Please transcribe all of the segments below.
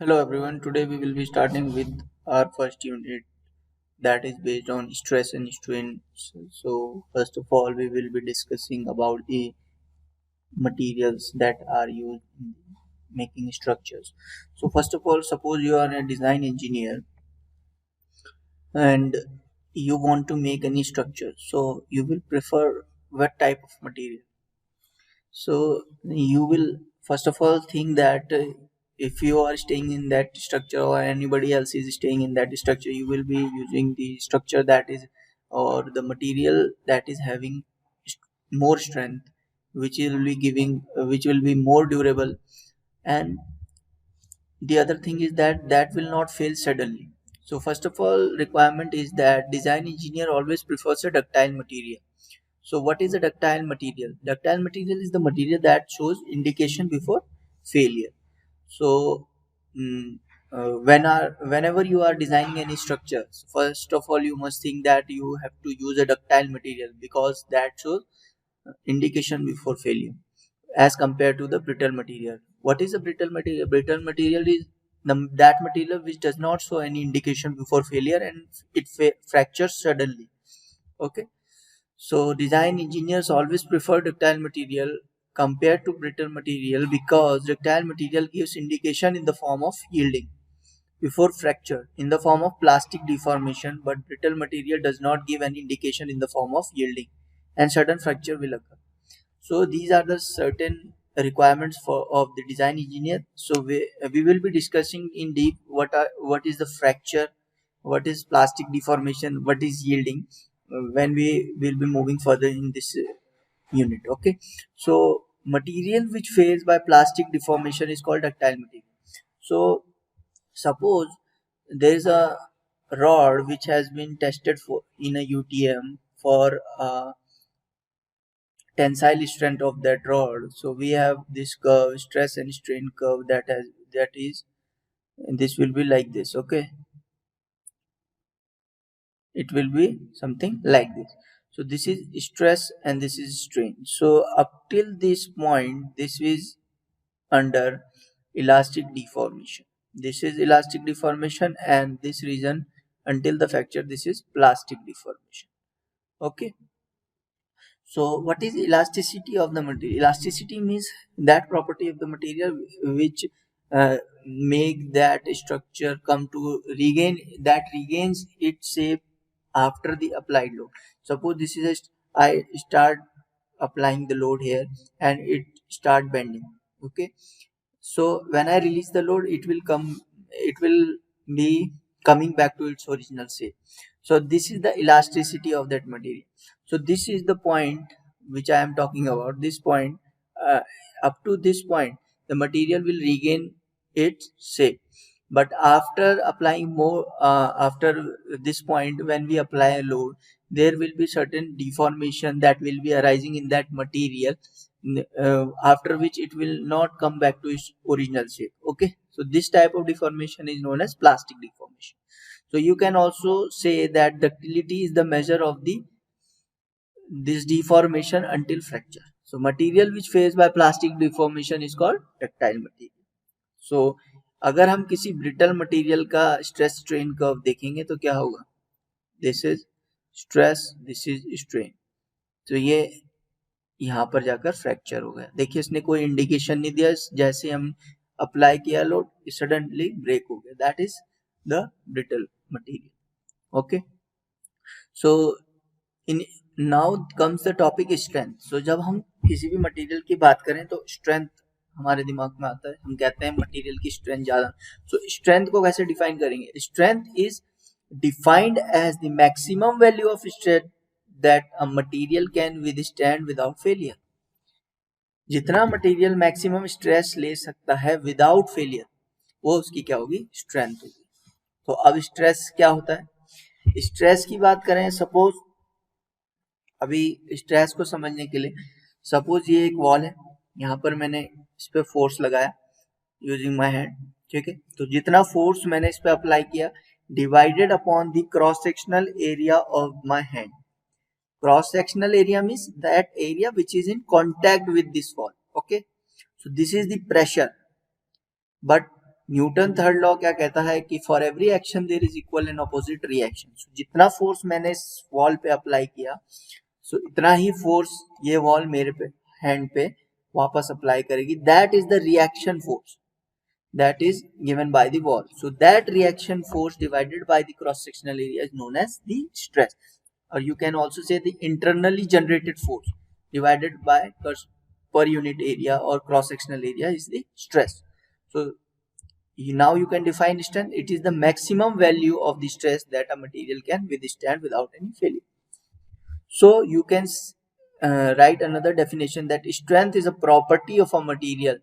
Hello everyone, today we will be starting with our first unit that is based on stress and strain. So first of all we will be discussing about the materials that are used in making structures. So first of all, suppose you are a design engineer and you want to make any structure. So you will prefer what type of material? So you will first of all think that if you are staying in that structure or anybody else is staying in that structure, you will be using the structure that is or the material that is having more strength, which will be more durable, and the other thing is that that will not fail suddenly. So first of all, requirement is that design engineer always prefers a ductile material. So what is a ductile material? Ductile material is the material that shows indication before failure. So whenever you are designing any structure, first of all you must think that you have to use a ductile material because that shows indication before failure as compared to the brittle material. What is a brittle material? Brittle material is that material which does not show any indication before failure and it fractures suddenly. Okay. So design engineers always prefer ductile material compared to brittle material because ductile material gives indication in the form of yielding before fracture in the form of plastic deformation, but brittle material does not give any indication in the form of yielding and sudden fracture will occur. So these are the certain requirements for of the design engineer. So we will be discussing in deep what is the fracture, what is plastic deformation, what is yielding when we will be moving further in this unit. Okay, so material which fails by plastic deformation is called ductile material. So suppose there is a rod which has been tested for in a UTM for tensile strength of that rod. So we have this curve, stress and strain curve that is, and this will be like this. Okay, it will be something like this. So this is stress and this is strain. So up till this point this is under elastic deformation. This is elastic deformation, and this region until the fracture this is plastic deformation. Okay. So what is elasticity of the material? Elasticity means that property of the material which make that structure come to regains its shape after the applied load. Suppose this is I start applying the load here and it start bending. Okay. So when I release the load, it will be coming back to its original shape. So this is the elasticity of that material. So this is the point which I am talking about. This point, uh, up to this point, the material will regain its shape. But after applying more, after this point, when we apply a load, there will be certain deformation that will be arising in that material, after which it will not come back to its original shape. Okay, so this type of deformation is known as plastic deformation. So you can also say that ductility is the measure of the this deformation until fracture. So material which fails by plastic deformation is called ductile material. So अगर हम किसी brittle material का stress strain curve देखेंगे तो क्या होगा? This is stress, this is strain. तो ये यहाँ पर जाकर फ्रैक्चर हो गया. देखिए इसने कोई इंडिकेशन नहीं दिया, जैसे हम अप्लाई किया लोड सडनली ब्रेक हो गया. That is the brittle material. Okay. So in now comes the topic strength. So जब हम किसी भी मटेरियल की बात करें तो स्ट्रेंथ हमारे दिमाग में आता है. हम कहते हैं मटेरियल की स्ट्रेंथ ज्यादा. सो स्ट्रेंथ को कैसे डिफाइन करेंगे? Strength is defined as the maximum value of strength that a material can withstand without failure. जितना मटेरियल मैक्सिमम स्ट्रेस ले सकता है विदाउट फेलियर, वो उसकी क्या होगी? स्ट्रेंथ होगी. तो अब स्ट्रेस क्या होता है? स्ट्रेस की बात करें, सपोज अभी स्ट्रेस को समझने के लिए, सपोज ये एक वॉल है, यहाँ पर मैंने इस पे फोर्स लगाया यूजिंग माय हैंड. ठीक है. तो जितना फोर्स मैंने इस पे अप्लाई किया divided upon the cross sectional area of my hand. Cross sectional area means that area which is in contact with this wall. Okay, so this is the pressure, but Newton third law क्या कहता है कि for every action there is equal and opposite reaction. जितना force मैंने इस wall पे apply किया, सो इतना ही फोर्स ये वॉल मेरे पे हैंड पे वापस अप्लाई करेगी। That is the reaction force that is given by the wall. So that reaction force divided by the cross sectional area is known as the stress, or you can also say the internally generated force divided by per unit area or cross sectional area is the stress. So now you can define strength. It is the maximum value of the stress that a material can withstand without any failure. So you can write another definition that strength is a property of a material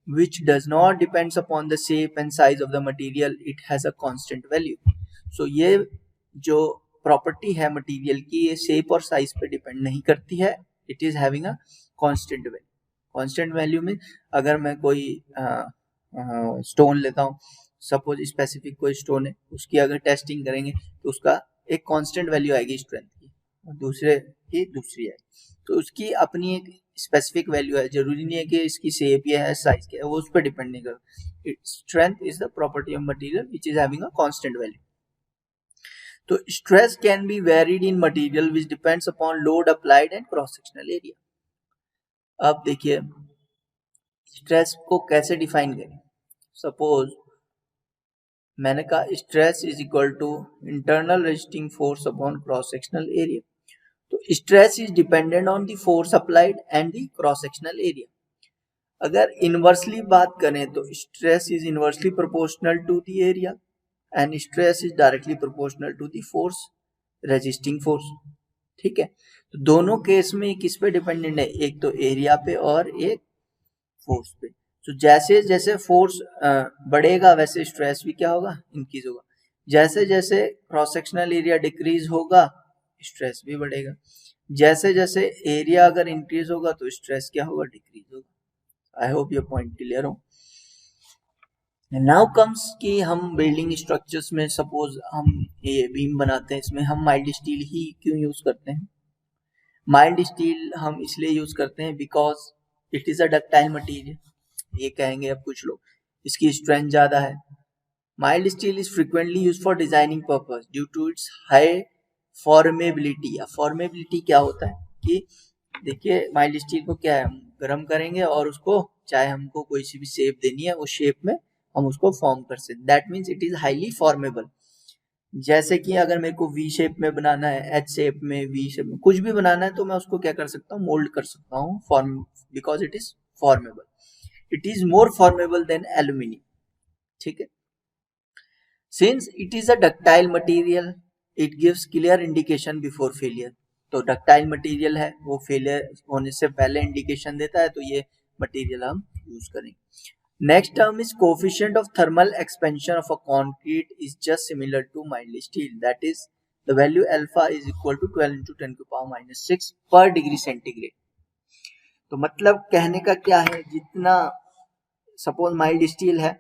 which does not depends upon the shape and size of the material. It has a constant value. So ये जो property है material की, ये shape और size पे depend नहीं करती है. It is having a constant value. Constant value में अगर मैं कोई स्टोन लेता हूँ, सपोज स्पेसिफिक कोई स्टोन है, उसकी अगर टेस्टिंग करेंगे तो उसका एक कांस्टेंट वैल्यू आएगी स्ट्रेंथ की, और दूसरे की दूसरी है. तो उसकी अपनी एक स्पेसिफिक वैल्यू है. जरूरी नहीं है कि इसकी शेप या है, साइज क्या है, वो उस पर डिपेंड नहीं करता. Strength is the property of material which is having a constant value. तो stress can be varied in material which depends upon load applied and cross sectional area. अब देखिए स्ट्रेस को कैसे डिफाइन करें. सपोज मैंने कहा stress is equal to internal resisting force upon cross sectional area. तो stress is dependent on the force applied and the cross sectional area. अगर inversely बात करें तो stress is inversely proportional to the area and stress is directly proportional to the force, resisting force. ठीक है. तो दोनों case में किस पे डिपेंडेंट है, एक तो एरिया पे और एक फोर्स पे. तो जैसे जैसे फोर्स बढ़ेगा वैसे स्ट्रेस भी क्या होगा, इंक्रीज होगा. जैसे जैसे क्रॉस सेक्शनल एरिया डिक्रीज होगा स्ट्रेस भी बढ़ेगा. जैसे जैसे एरिया अगर इंक्रीज होगा तो स्ट्रेस क्या होगा, डिक्रीज होगा. आई होप ये पॉइंट क्लियर हो. नाउ कम्स कि हम बिल्डिंग स्ट्रक्चर्स में सपोज हम ये बीम बनाते हैं, इसमें हम माइल्ड स्टील ही क्यों यूज करते हैं. माइल्ड स्टील हम इसलिए यूज करते हैं because it is a ductile material. ये कहेंगे अब कुछ लोग, इसकी स्ट्रेंथ ज्यादा है. Mild steel is frequently use for designing purpose due to its high formability. Formability क्या होता है कि देखिए माइल्ड स्टील को क्या है, हम गर्म करेंगे और उसको चाहे हमको कोई सी भी शेप देनी है, उस शेप में हम उसको फॉर्म कर सकते. That means it is highly formable. जैसे कि अगर मेरे को वी शेप में बनाना है, एच शेप में, वी शेप में, कुछ भी बनाना है तो मैं उसको क्या कर सकता हूँ, मोल्ड कर सकता हूँ, form, because it is formable. It is more formable than aluminium. ठीक है. Since it is a ductile material it gives clear indication before failure. तो डक्टाइल मटेरियल है, वो फेलियर होने से पहले इंडिकेशन देता है, तो ये मटेरियल हम यूज करेंगे. Next term is coefficient of thermal expansion of a concrete is just similar to mild steel. That is the value alpha is equal to 12 into 10 to the power minus 6 per degree centigrade. तो मतलब कहने का क्या है, जितना suppose mild steel है,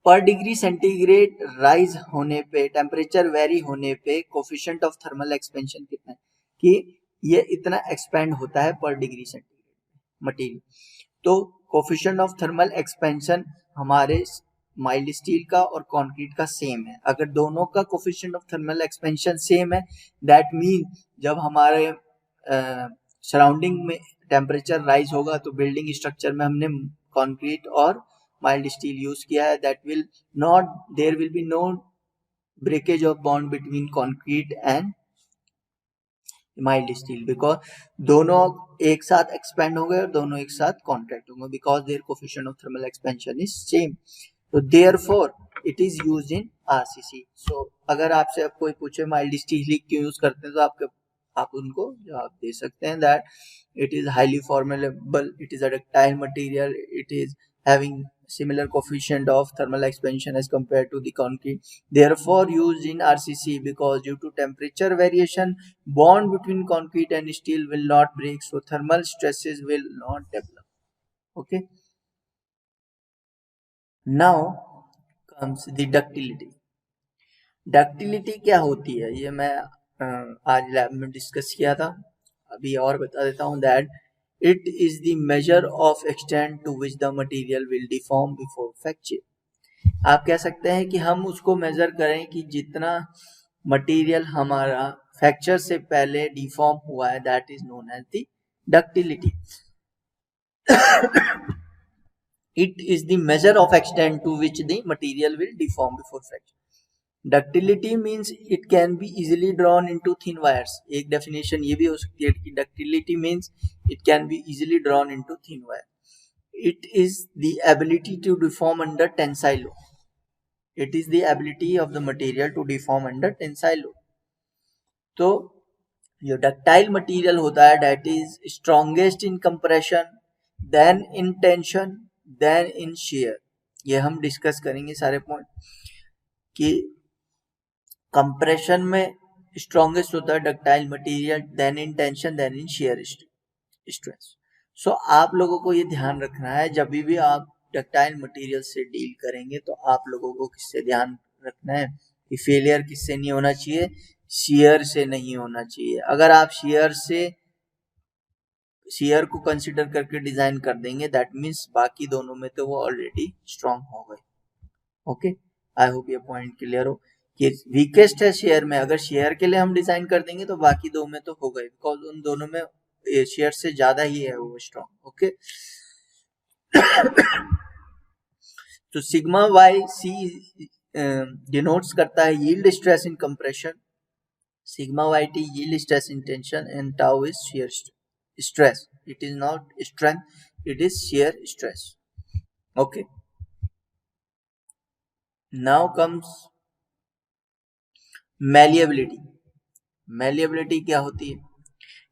पर degree centigrade rise होने पे, टेम्परेचर वेरी होने पे कोफिशिएंट ऑफ थर्मल एक्सपेंशन कितना है, कि ये इतना एक्सपेंड होता है पर डिग्री सेंटीग्रेड मटेरियल. तो कोफिशिएंट ऑफ थर्मल एक्सपेंशन हमारे माइल्ड स्टील का और कंक्रीट का सेम है. अगर दोनों का coefficient of thermal expansion same है, दैट मीन जब हमारे सराउंडिंग में टेम्परेचर राइज होगा तो बिल्डिंग स्ट्रक्चर में हमने कंक्रीट और माइल्ड स्टील यूज किया है. That will not, there will be no breakage of bond between concrete and mild steel, because दोनों एक साथ एक्सपेंड हो गए और दोनों एक साथ कॉन्ट्रैक्ट होंगे, because their coefficient of thermal expansion is same. तो therefore it is used in RCC. So अगर आपसे अब कोई पूछे माइल्ड स्टील क्यों यूज करते हैं, तो आप उनको जवाब दे सकते हैं that it is highly formable, it is a ductile material, it is having similar coefficient of thermal expansion as compared to the concrete, therefore used in RCC, because due to temperature variation bond between concrete and steel will not break, so thermal stresses will not develop. Okay, now comes the ductility. Ductility क्या होती है, ये मैं आज lab में discuss किया था, अभी और बता देता हूँ. That it is the measure of extent to which the material will deform before fracture. आप कह सकते हैं कि हम उसको मेजर करें कि जितना मटेरियल हमारा फ्रैक्चर से पहले डिफॉर्म हुआ है, that is known as the ductility. It is the measure of extent to which the material will deform before fracture. Ductility means it can be easily drawn into thin wires. एक definition ये भी हो सकती है कि ductility means it can be easily drawn into thin wire. It is the ability to deform under tensile load. It is the ability of the material to deform under tensile load. तो जो ductile material होता है that is strongest in compression, then in tension, then in shear. ये हम discuss करेंगे सारे point कि compression में स्ट्रॉन्गेस्ट होता है ductile material, then in tension, then in shear stress. So आप लोगों को ये ध्यान रखना है जब भी आप डक्टाइल मटेरियल से डील करेंगे तो आप लोगों को किससे ध्यान रखना है कि फेलियर किससे नहीं होना चाहिए, शियर से नहीं होना चाहिए. अगर आप शियर को कंसिडर करके डिजाइन कर देंगे दैट मीन्स बाकी दोनों में तो वो ऑलरेडी स्ट्रांग हो गए. ओके, आई होप ये पॉइंट क्लियर हो कि वीकेस्ट है शेयर में. अगर शेयर के लिए हम डिजाइन कर देंगे तो बाकी दो में तो हो गए, बिकॉज उन दोनों में शेयर से ज्यादा ही है वो स्ट्रांग. ओके, तो सिग्मा वाई सी डिनोट्स करता है yield stress in compression, sigma Y T yield stress in tension, and tau is shear stress. It is not strength, it is shear stress. Okay, now comes malleability. Malleability क्या होती है?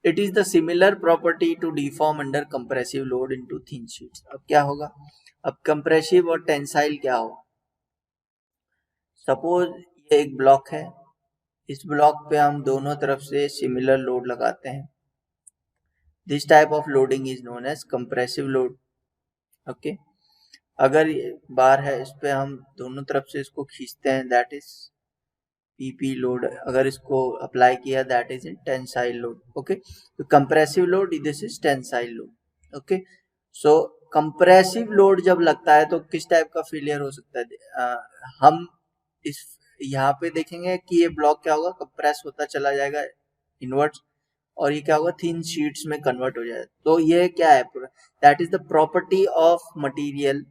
It is the similar property to deform under compressive load into thin sheets. अब क्या होगा, अब compressive और tensile क्या होगा. सपोज ये एक ब्लॉक है, इस ब्लॉक पे हम दोनों तरफ से सिमिलर लोड लगाते हैं. This type of loading is known as compressive load. Okay, अगर ये बार है इस पे हम दोनों तरफ से इसको खींचते हैं दैट इज पीपी लोड. अगर इसको अप्लाई किया that is in tensile load. Okay, तो compressive load this is tensile load. Okay, so compressive load जब लगता है तो किस टाइप का फेलियर हो सकता है. हम इस यहाँ पे देखेंगे कि ये ब्लॉक क्या होगा, कंप्रेस होता चला जाएगा इनवर्ट्स, और ये क्या होगा, थिन शीट्स में कन्वर्ट हो जाएगा. तो ये क्या है, that is the property of material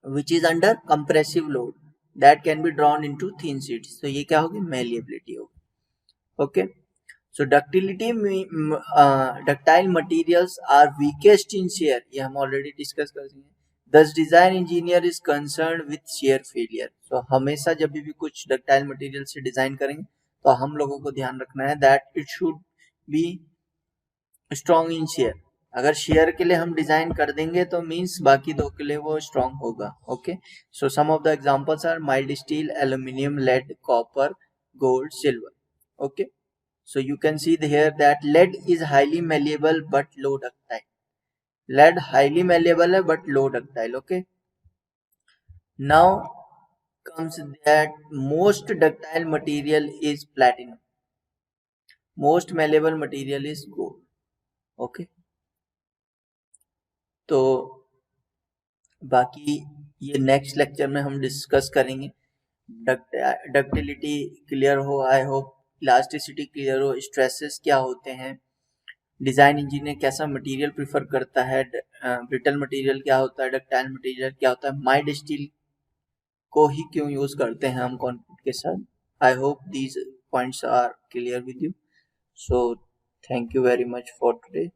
which is under compressive load that can be drawn into thin sheets. So ये क्या होगी, malleability होगी. Okay, so ductility ductile materials are weakest in shear. ये हम already discuss कर चुके हैं. Thus design engineer is concerned with shear failure. So हमेशा जब भी कुछ ductile material से डिजाइन करेंगे तो हम लोगों को ध्यान रखना है that it should be strong in shear. अगर शेयर के लिए हम डिजाइन कर देंगे तो मींस बाकी दो के लिए वो स्ट्रांग होगा. Okay, so some of the examples are mild steel, aluminium, lead, copper, gold, silver. Okay, so you can see here that lead is highly malleable but low ductile. Lead highly malleable है but low ductile. Okay, now comes that most ductile material is platinum, most malleable material is gold. Okay, तो बाकी ये next lecture में हम discuss करेंगे. Ductility clear हो, I hope elasticity clear हो, stresses क्या होते हैं, डिजाइन इंजीनियर कैसा मटेरियल प्रिफर करता है, ब्रिटल मटेरियल क्या होता है, डक्टाइल मटेरियल क्या होता है, माइल्ड स्टील को ही क्यों यूज करते हैं हम कंक्रीट के साथ. I hope these points are clear with you. So thank you very much for today.